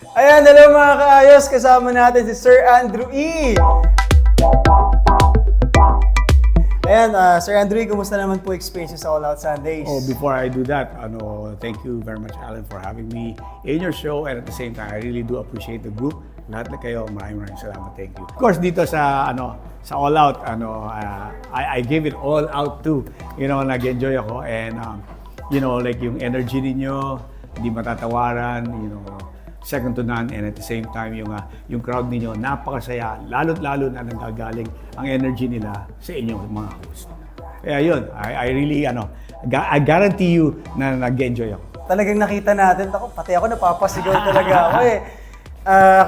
Ayan, hello mga kaayos. Kasama natin si Sir Andrew E. Ayan, Sir Andrew E, kumusta naman po experience sa All Out Sundays? Oh, before I do that, thank you very much, Alan, for having me in your show. And at the same time, I really do appreciate the group. Lahat na kayo, maraming salamat. Thank you. Of course, dito sa All Out, I gave it all out too. Nag-enjoy ako and like yung energy ninyo, hindi matatawaran, second to none, and at the same time yung crowd ninyo napakasaya, lalo na nanggagaling ang energy nila sa inyong mga host. Kaya yun, I really I guarantee you na nag-enjoy ako. Talagang nakita natin, pati ako napapasigaw talaga ako eh.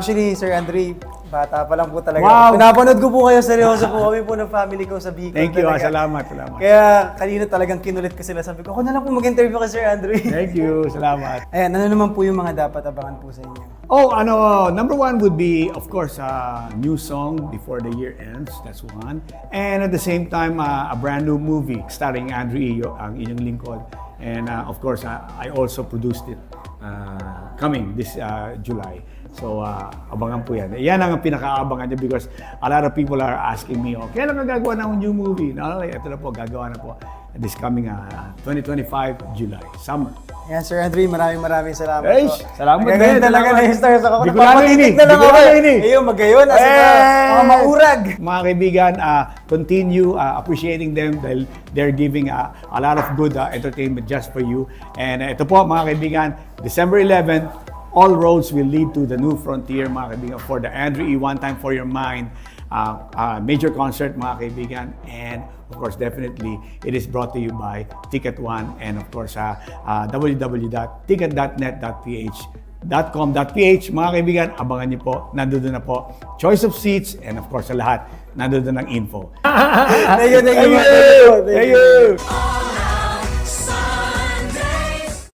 Actually, Sir Andre, bata pa lang po talaga. Wow! Pinapanood ko po kayo, seryoso po kami po ng family ko sa Bicol. Thank you, talaga. salamat. Kaya kanina talagang kinulit ko sila. Sabi ko, ako na lang po mag-interview kay Sir Andre. Thank you, salamat. Ayan, ano naman po yung mga dapat abangan po sa inyo? Number one would be, of course, a new song before the year ends. That's one. And at the same time, a brand new movie starring Andrew E., ang inyong lingkod. And of course, I also produced it coming this July. So, abangan po yan. Yan ang pinaka-abangan niya because a lot of people are asking me, kailan ka gagawa ng new movie? Ito na po, gagawa na po this coming 2025 July, summer. Ayan, Sir Andre, maraming salamat Ay, po. salamat din. Nagaganda talaga na yung stars ako. Di ko lang Napapatitig ini. na lang Di ko ako. lang ini. Ayun, magayon. Mga maurag. Mga kaibigan, continue appreciating them dahil they're giving a lot of good entertainment just for you. And ito po mga kaibigan, December 11, all roads will lead to the new frontier mga kaibigan for the Andrew E. One Time for Your Mind major concert mga kaibigan. And of course, definitely, it is brought to you by Ticket One and of course, www.ticket.net.ph.com.ph. Mga kaibigan, abangan niyo po. Nandun na po. Choice of seats and of course sa lahat, nandun ang info. Thank you. Thank you.